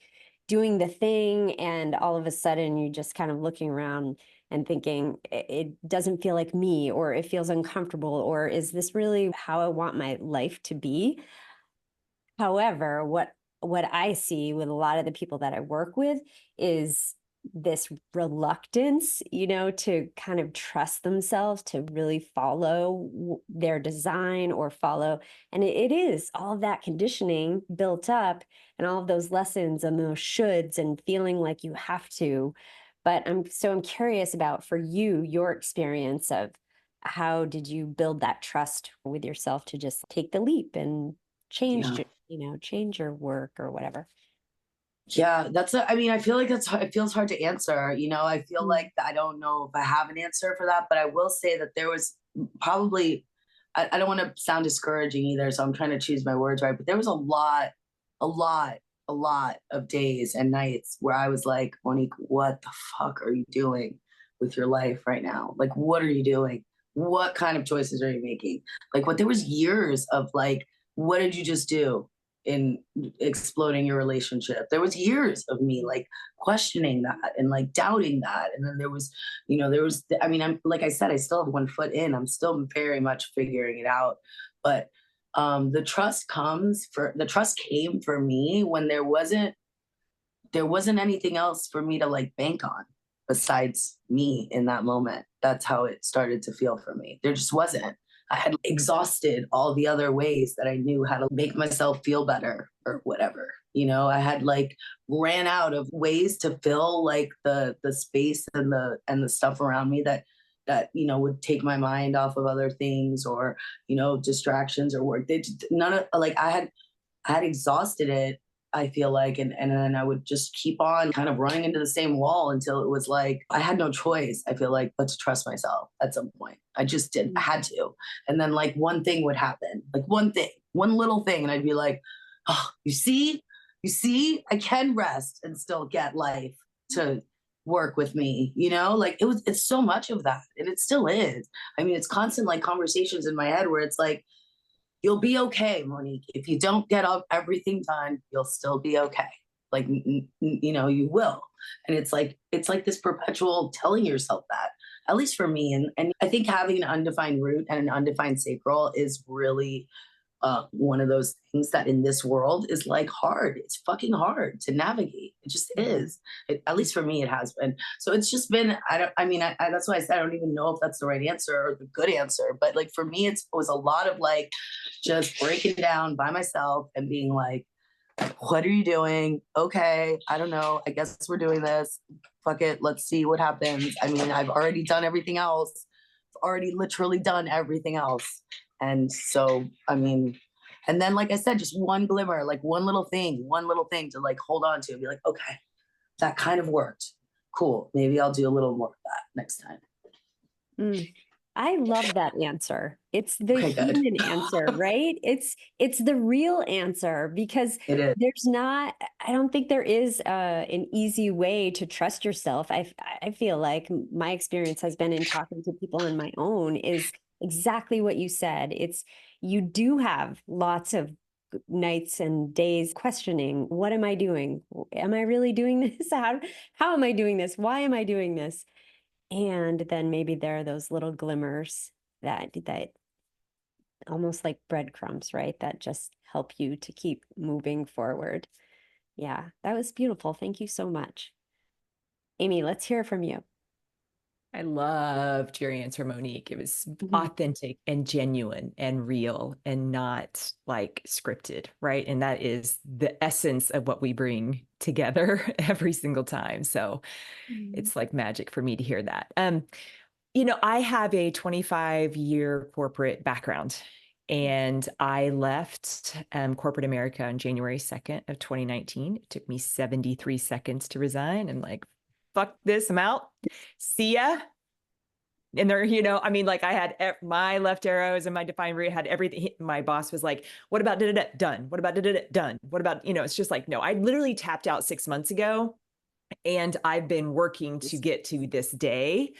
doing the thing, and all of a sudden you just kind of looking around and thinking it doesn't feel like me, or it feels uncomfortable, or is this really how I want my life to be? However, what I see with a lot of the people that I work with is this reluctance, to kind of trust themselves, to really follow their design or follow. And it is all of that conditioning built up, and all of those lessons and those shoulds and feeling like you have to. But I'm curious about, for you, your experience of how did you build that trust with yourself to just take the leap and change, change your work or whatever. Yeah, I feel like it feels hard to answer. I feel like I don't know if I have an answer for that, but I will say that there was probably, I don't want to sound discouraging either, so I'm trying to choose my words right, but there was a lot, a lot of days and nights where I was like, Monique, what the fuck are you doing with your life right now? Like, what are you doing? What kind of choices are you making? Like, there was years of like, what did you just do in exploding your relationship? There was years of me like questioning that and like doubting that. And then I'm, like I said, I still have 1 foot in. I'm still very much figuring it out. But the trust came for me when there wasn't anything else for me to like bank on besides me in that moment. That's how it started to feel for me. There just wasn't. I had exhausted all the other ways that I knew how to make myself feel better or whatever. I had like ran out of ways to fill like the space and the stuff around me that would take my mind off of other things, or distractions or work. None of, like, I had exhausted it, I feel like, and then I would just keep on kind of running into the same wall until it was like I had no choice, I feel like, but to trust myself at some point. I just did. I had to. And then like one thing would happen, like one little thing, and I'd be like, oh, you see, I can rest and still get life to work with me, like it's so much of that, and it still is. I mean, it's constant like conversations in my head where it's like, you'll be okay, Monique. If you don't get everything done, you'll still be okay. Like, you will. And it's like this perpetual telling yourself that, at least for me. And I think having an undefined root and an undefined sacral is really one of those things that in this world is like hard. It's fucking hard to navigate. It just is. At least for me, it has been. So it's just been, that's why I said, I don't even know if that's the right answer or the good answer. But like for me, it was a lot of like just breaking down by myself and being like, what are you doing? Okay, I don't know. I guess we're doing this. Fuck it. Let's see what happens. I mean, I've already done everything else. I've already literally done everything else. And so, and then, like I said, just one glimmer, like one little thing to like hold on to and be like, okay, that kind of worked. Cool. Maybe I'll do a little more of that next time. I love that answer. It's the human answer, right? It's the real answer, because there's not, I don't think there is an easy way to trust yourself. I feel like my experience has been in talking to people and my own is exactly what you said. You do have lots of nights and days questioning, what am I doing? Am I really doing this? How am I doing this? Why am I doing this? And then maybe there are those little glimmers that almost like breadcrumbs, right? That just help you to keep moving forward. Yeah, that was beautiful. Thank you so much. Amy, let's hear from you. I loved your answer, Monique. It was authentic and genuine and real and not like scripted, right? And that is the essence of what we bring together every single time. So it's like magic for me to hear that. I have a 25-year corporate background, And I left corporate America on January 2nd of 2019. It took me 73 seconds to resign. I'm like, fuck this, I'm out. See ya. And there, I mean, like I had my left arrows and my defined root had everything. My boss was like, what about da-da-da? Done. What about da-da-da? Done. What about, it's just like, no, I literally tapped out 6 months ago and I've been working to get to this day.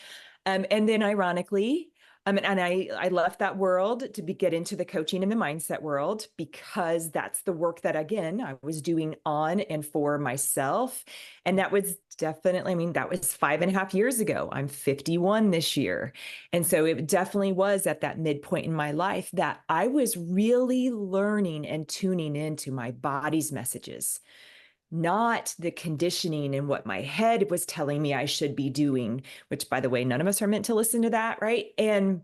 And then ironically, and I left that world to get into the coaching and the mindset world because that's the work that, again, I was doing on and for myself. And that was definitely, I mean, that was 5.5 years ago. I'm 51 this year. And so it definitely was at that midpoint in my life that I was really learning and tuning into my body's messages, not the conditioning and what my head was telling me I should be doing, which, by the way, none of us are meant to listen to that, right? And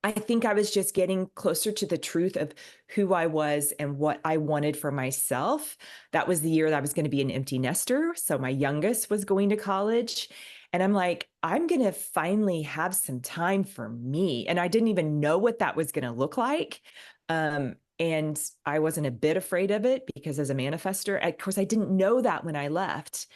I think I was just getting closer to the truth of who I was and what I wanted for myself. That was the year that I was going to be an empty nester. So my youngest was going to college. And I'm like, I'm going to finally have some time for me. And I didn't even know what that was going to look like. And I wasn't a bit afraid of it because as a manifester, of course, I didn't know that when I left.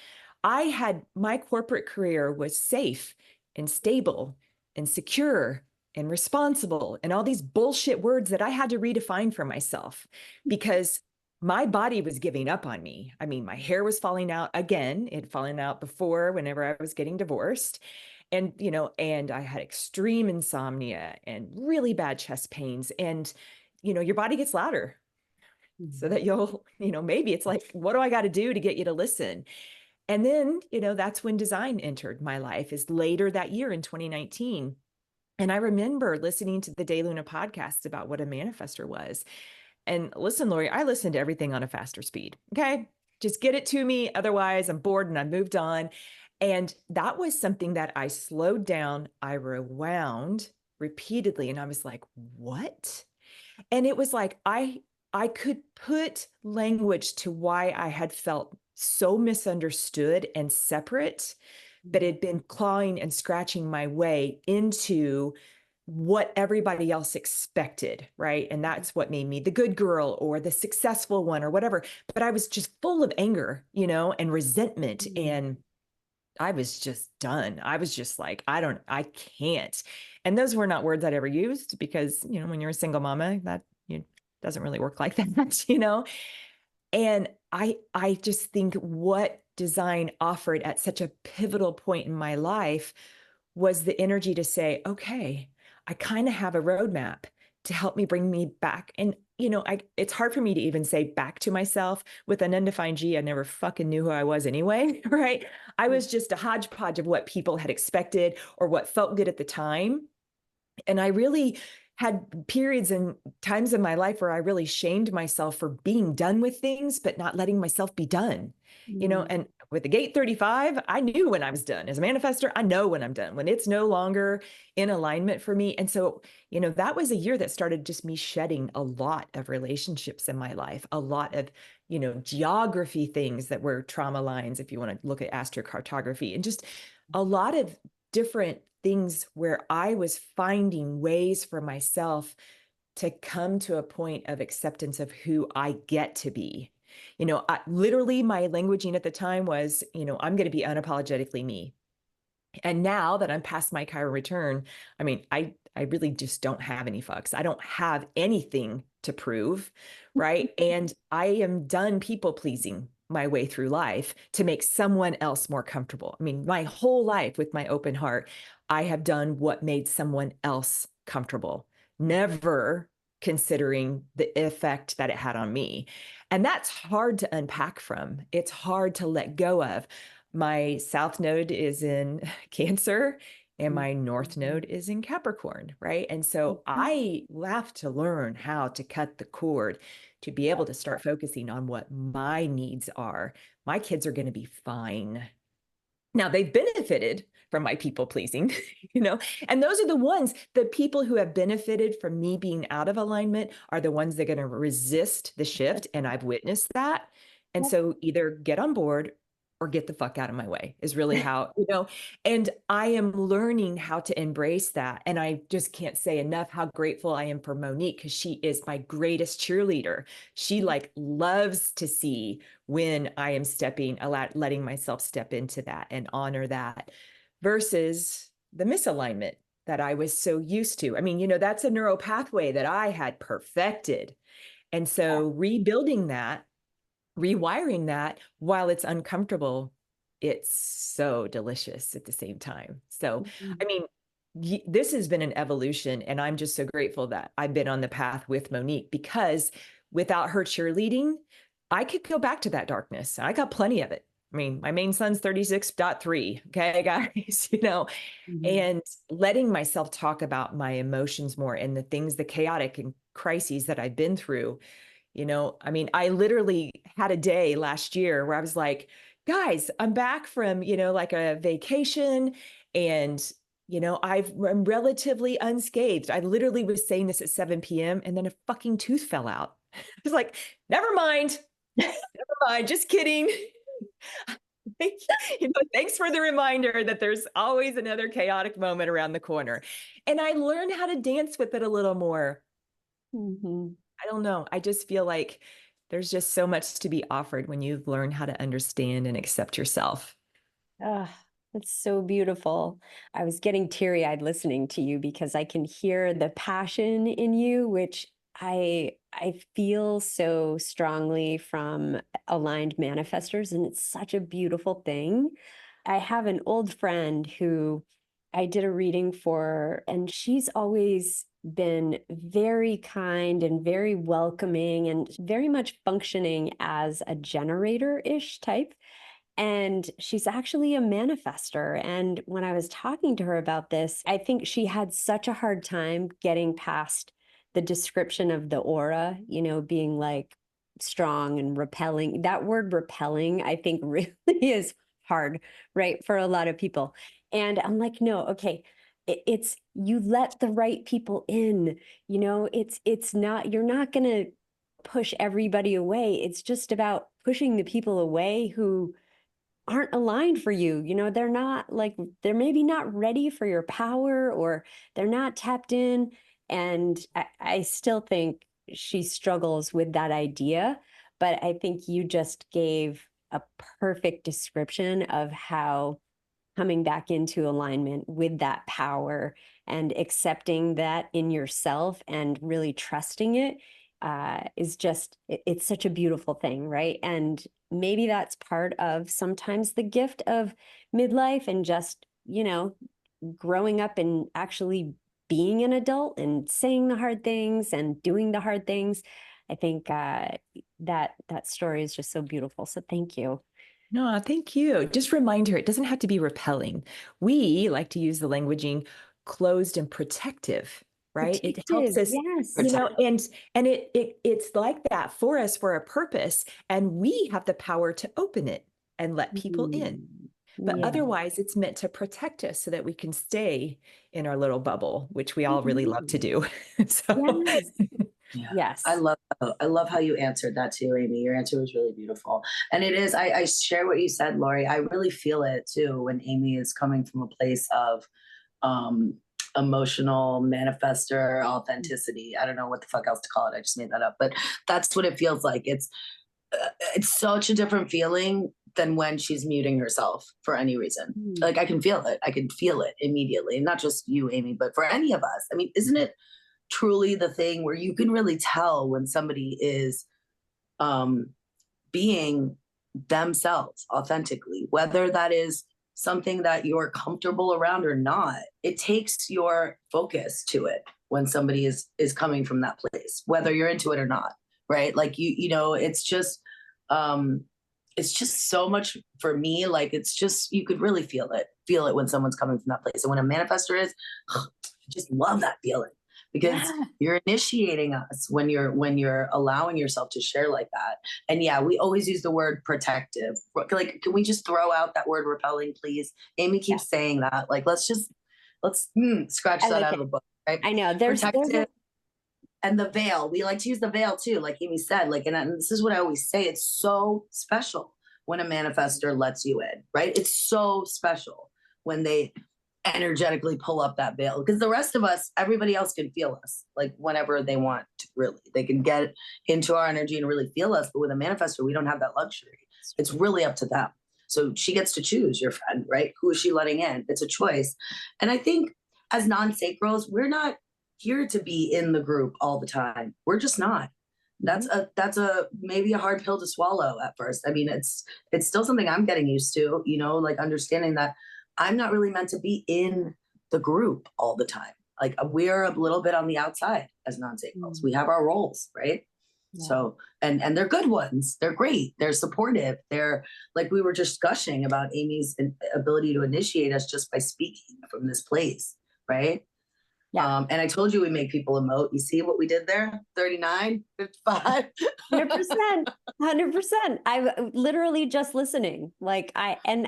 My corporate career was safe and stable and secure and responsible and all these bullshit words that I had to redefine for myself because my body was giving up on me. I mean, my hair was falling out again. It had fallen out before whenever I was getting divorced. And, and I had extreme insomnia and really bad chest pains. And, your body gets louder so that you'll, maybe it's like, what do I got to do to get you to listen? And then, that's when design entered my life, is later that year in 2019. And I remember listening to the Day Luna podcast about what a manifester was. And listen, Lori, I listened to everything on a faster speed. Okay. Just get it to me. Otherwise, I'm bored and I moved on. And that was something that I slowed down. I rewound repeatedly. And I was like, what? And it was like, I could put language to why I had felt so misunderstood and separate, but had been clawing and scratching my way into what everybody else expected, right? And that's what made me the good girl or the successful one or whatever. But I was just full of anger, and resentment. And I was just done. I was just like, I can't. And those were not words I'd ever used because, when you're a single mama, that doesn't really work like that, And I just think what design offered at such a pivotal point in my life was the energy to say, okay, I kind of have a roadmap to help me bring me back. And, it's hard for me to even say back to myself with an undefined G. I never fucking knew who I was anyway, right? I was just a hodgepodge of what people had expected or what felt good at the time. And I really had periods and times in my life where I really shamed myself for being done with things, but not letting myself be done, and with the gate 35, I knew when I was done. As a manifester, I know when I'm done, when it's no longer in alignment for me. And so, that was a year that started just me shedding a lot of relationships in my life, a lot of, geography things that were trauma lines, if you want to look at astrocartography, and just a lot of different things where I was finding ways for myself to come to a point of acceptance of who I get to be. Literally my languaging at the time was, I'm going to be unapologetically me. And now that I'm past my Chiron return, I mean, I really just don't have any fucks. I don't have anything to prove, right? And I am done people pleasing my way through life to make someone else more comfortable. I mean, my whole life with my open heart, I have done what made someone else comfortable, never considering the effect that it had on me. And that's hard to unpack from. It's hard to let go of. My South Node is in Cancer and my North Node is in Capricorn, right? And so I have to learn how to cut the cord to be able to start focusing on what my needs are. My kids are going to be fine. Now, they've benefited from my people pleasing, and those are the people who have benefited from me being out of alignment are the ones that are going to resist the shift. And I've witnessed that. And so either get on board or get the fuck out of my way is really how, and I am learning how to embrace that. And I just can't say enough how grateful I am for Monique, because she is my greatest cheerleader. She like loves to see when I am letting myself step into that and honor that versus the misalignment that I was so used to. I mean, that's a neural pathway that I had perfected. And so rebuilding that, rewiring that, while it's uncomfortable, it's so delicious at the same time. So, I mean, this has been an evolution, and I'm just so grateful that I've been on the path with Monique, because without her cheerleading, I could go back to that darkness. I got plenty of it. I mean, my main son's 36.3. Okay, guys, and letting myself talk about my emotions more and the chaotic and crises that I've been through. I mean, I literally had a day last year where I was like, guys, I'm back from, like a vacation, and, I'm relatively unscathed. I literally was saying this at 7 p.m. and then a fucking tooth fell out. I was like, never mind. Never mind. Just kidding. Thanks for the reminder that there's always another chaotic moment around the corner. And I learned how to dance with it a little more. I don't know. I just feel like there's just so much to be offered when you've learned how to understand and accept yourself. That's so beautiful. I was getting teary-eyed listening to you because I can hear the passion in you, which I feel so strongly from aligned manifestors, and it's such a beautiful thing. I have an old friend who I did a reading for, and she's always been very kind and very welcoming and very much functioning as a generator-ish type. And she's actually a manifester. And when I was talking to her about this, I think she had such a hard time getting past the description of the aura, being like strong and repelling. That word repelling, I think, really is hard, right, for a lot of people. And I'm like, no, okay, it's you let the right people in. It's not, you're not going to push everybody away. It's just about pushing the people away who aren't aligned for you. They're not like, they're maybe not ready for your power, or they're not tapped in. And I still think she struggles with that idea, but I think you just gave a perfect description of how coming back into alignment with that power and accepting that in yourself and really trusting it is just, it's such a beautiful thing, right? And maybe that's part of sometimes the gift of midlife and just, growing up and actually being an adult and saying the hard things and doing the hard things. I think that story is just so beautiful. So thank you. No, thank you. Just remind her, it doesn't have to be repelling. We like to use the languaging closed and protective, right? It helps us, yes. And it's like that for us for a purpose. And we have the power to open it and let people in. But otherwise, it's meant to protect us so that we can stay in our little bubble, which we all really love to do. So, Yes. I love how you answered that too, Amy. Your answer was really beautiful. And it is, I share what you said, Lori. I really feel it too when Amy is coming from a place of emotional manifester authenticity. I don't know what the fuck else to call it. I just made that up, but that's what it feels like. It's such a different feeling than when she's muting herself for any reason. Like I can feel it. I can feel it immediately. Not just you, Amy, but for any of us. I mean, isn't it truly the thing where you can really tell when somebody is being themselves authentically, whether that is something that you're comfortable around or not? It takes your focus to it when somebody is coming from that place, whether you're into it or not, right? Like it's just so much for me. Like it's just, you could really feel it when someone's coming from that place. And when a manifestor is, I just love that feeling. Because you're initiating us when you're allowing yourself to share like that. And we always use the word protective. Like, can we just throw out that word repelling, please? Amy keeps saying that. Like, let's scratch that out of the book. Right? I know protective. And the veil, we like to use the veil too, like Amy said. Like, and this is what I always say. It's so special when a manifestor lets you in, right? It's so special when they energetically pull up that veil, because the rest of us, everybody else can feel us like whenever they want to, really. They can get into our energy and really feel us. But with a manifestor, we don't have that luxury. It's really up to them. So she gets to choose, your friend, right? Who is she letting in? It's a choice. And I think as non-sacrals, we're not here to be in the group all the time. We're just not. That's a maybe a hard pill to swallow at first. I mean, it's still something I'm getting used to, like understanding that I'm not really meant to be in the group all the time. Like we're a little bit on the outside as non-sacrals. We have our roles, right? Yeah. So, and they're good ones. They're great. They're supportive. They're like, we were just gushing about Amy's ability to initiate us just by speaking from this place, right? Yeah. And I told you we make people emote. You see what we did there? 39, 55. 100%. 100%. I'm literally just listening. Like I am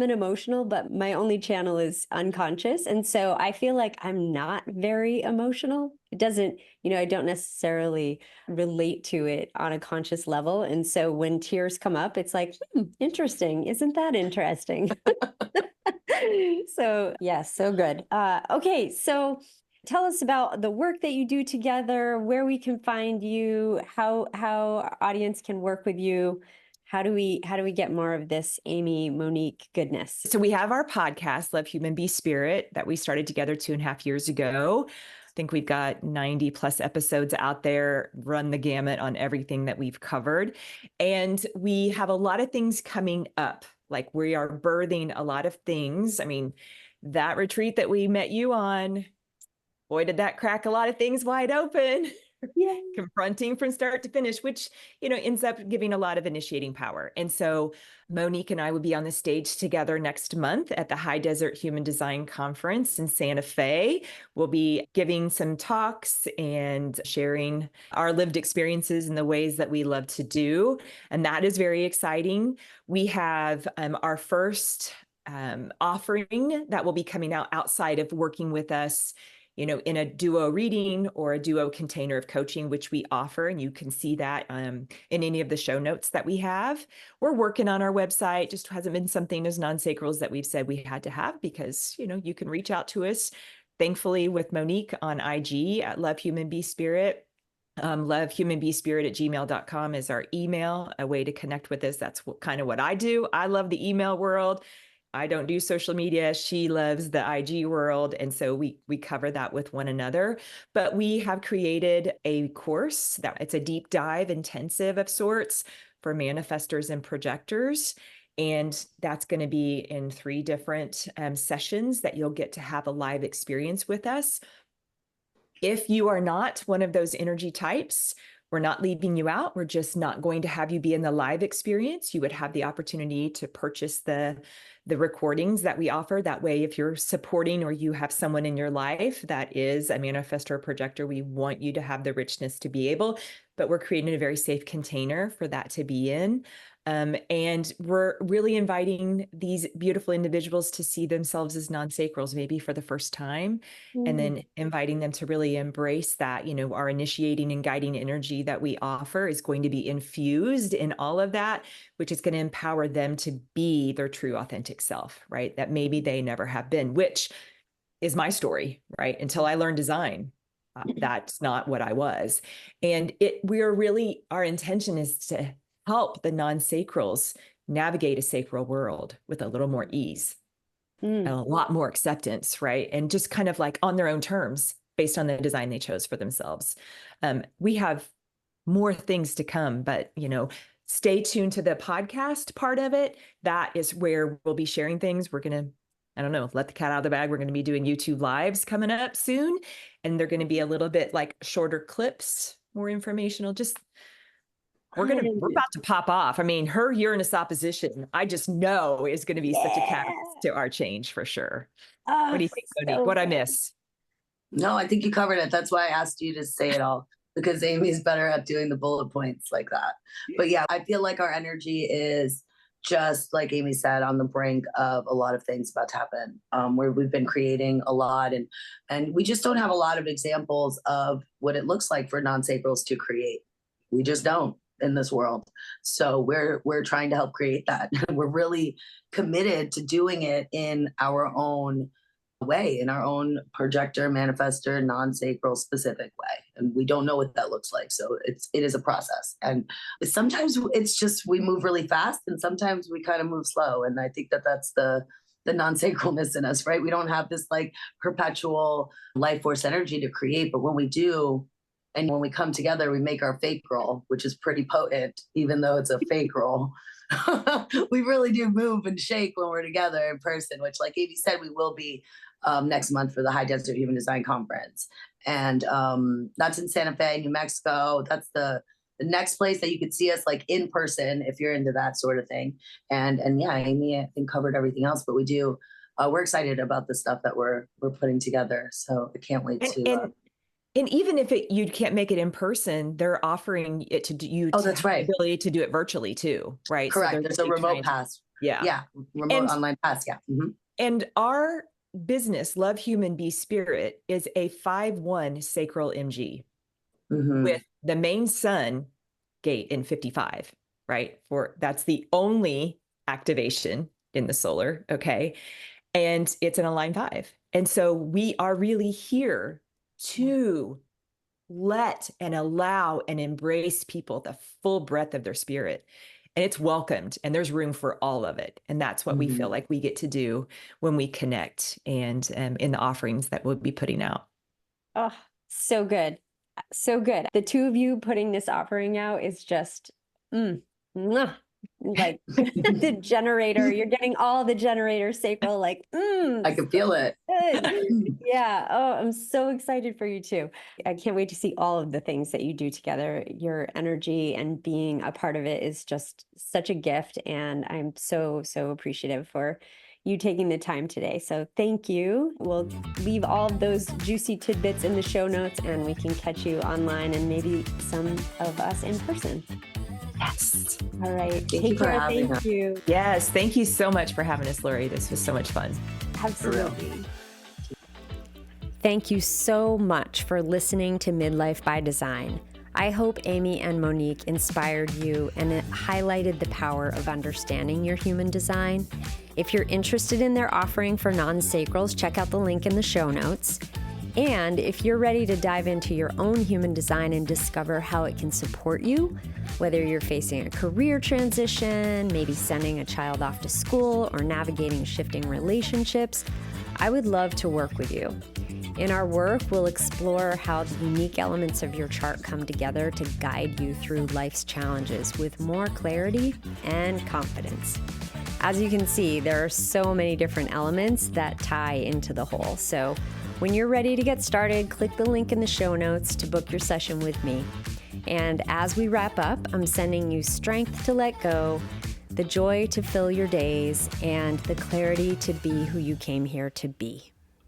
an emotional, but my only channel is unconscious. And so I feel like I'm not very emotional. It doesn't, I don't necessarily relate to it on a conscious level. And so when tears come up, it's like, interesting. Isn't that interesting? So yes, so good. Okay, so tell us about the work that you do together, where we can find you, how our audience can work with you. How do we get more of this Amy, Monique goodness? So we have our podcast, Love Human Be Spirit, that we started together 2.5 years ago. I think we've got 90 plus episodes out there, run the gamut on everything that we've covered. And we have a lot of things coming up. Like we are birthing a lot of things. I mean, that retreat that we met you on, boy, did that crack a lot of things wide open. Yeah. Confronting from start to finish, which, ends up giving a lot of initiating power. And so Monique and I will be on the stage together next month at the High Desert Human Design Conference in Santa Fe. We'll be giving some talks and sharing our lived experiences in the ways that we love to do. And that is very exciting. We have our first offering that will be coming out outside of working with us in a duo reading or a duo container of coaching, which we offer. And you can see that in any of the show notes that we have. We're working on our website. Just hasn't been something as non-sacrals that we've said we had to have because, you can reach out to us, thankfully, with Monique on IG at Love Human Be Spirit. lovehumanbespirit@gmail.com is our email, a way to connect with us. That's kind of what I do. I love the email world. I don't do social media. She loves the IG world. And so we cover that with one another. But we have created a course that it's a deep dive intensive of sorts for manifestors and projectors. And that's going to be in 3 different sessions that you'll get to have a live experience with us. If you are not one of those energy types, we're not leaving you out. We're just not going to have you be in the live experience. You would have the opportunity to purchase the recordings that we offer. That way, if you're supporting or you have someone in your life that is a manifestor or projector, we want you to have the richness to be able, but we're creating a very safe container for that to be in. And we're really inviting these beautiful individuals to see themselves as non-sacrals, maybe for the first time, and then inviting them to really embrace that, our initiating and guiding energy that we offer is going to be infused in all of that, which is going to empower them to be their true authentic self, right? That maybe they never have been, which is my story, right? Until I learned design. That's not what I was. And our intention is to help the non-sacrals navigate a sacral world with a little more ease and a lot more acceptance, right? And just kind of like on their own terms based on the design they chose for themselves. We have more things to come, but, stay tuned to the podcast part of it. That is where we'll be sharing things. We're going to, let the cat out of the bag. We're going to be doing YouTube lives coming up soon. And they're going to be a little bit like shorter clips, more informational, we're about to pop off. I mean, her Uranus opposition, I just know is going to be such a catalyst to our change for sure. What do you think, Monique? What'd I miss? No, I think you covered it. That's why I asked you to say it all, because Amy's better at doing the bullet points like that. But yeah, I feel like our energy is just like Amy said, on the brink of a lot of things about to happen, where we've been creating a lot, and we just don't have a lot of examples of what it looks like for non-sacrals to create. We just don't. in this world. So we're trying to help create that. We're really committed to doing it in our own way, in our own projector, manifestor, non-sacral specific way. And we don't know what that looks like. So it is a process. And sometimes it's just we move really fast and sometimes we kind of move slow. And I think that that's the non-sacralness in us, right? We don't have this like perpetual life force energy to create, but when we do, and when we come together, we make our fake roll, which is pretty potent, even though it's a fake roll. We really do move and shake when we're together in person, which, like Amy said, we will be next month for the High Desert Human Design Conference. And that's in Santa Fe, New Mexico. That's the next place that you could see us like in person if you're into that sort of thing. And yeah, Amy, I think covered everything else, but we're excited about the stuff that we're putting together. So I can't wait to. And even if you can't make it in person, they're offering it to you. Oh, that's right. The ability to do it virtually too, right? Correct. So there's a remote pass. Yeah. Remote online pass. Yeah. Mm-hmm. And our business, Love Human Be Spirit, is a 5-1 sacral MG with the main sun gate in 55, right? That's the only activation in the solar. Okay. And it's an aligned 5. And so we are really here to let and allow and embrace people the full breadth of their spirit. And it's welcomed and there's room for all of it. And that's what we feel like we get to do when we connect and in the offerings that we'll be putting out. Oh, so good. So good. The two of you putting this offering out is just like the generator. You're getting all the generator sacral, like, I can feel it. Yeah. Oh, I'm so excited for you too. I can't wait to see all of the things that you do together. Your energy and being a part of it is just such a gift. And I'm so, so appreciative for you taking the time today. So thank you. We'll leave all of those juicy tidbits in the show notes and we can catch you online and maybe some of us in person. Yes. All right. Thank you. Yes. Thank you so much for having us, Lori. This was so much fun. Absolutely. Thank you so much for listening to Midlife by Design. I hope Amy and Monique inspired you and it highlighted the power of understanding your human design. If you're interested in their offering for non-sacrals, check out the link in the show notes. And if you're ready to dive into your own human design and discover how it can support you, whether you're facing a career transition, maybe sending a child off to school, or navigating shifting relationships, I would love to work with you. In our work, we'll explore how the unique elements of your chart come together to guide you through life's challenges with more clarity and confidence. As you can see, there are so many different elements that tie into the whole. So when you're ready to get started, click the link in the show notes to book your session with me. And as we wrap up, I'm sending you strength to let go, the joy to fill your days, and the clarity to be who you came here to be.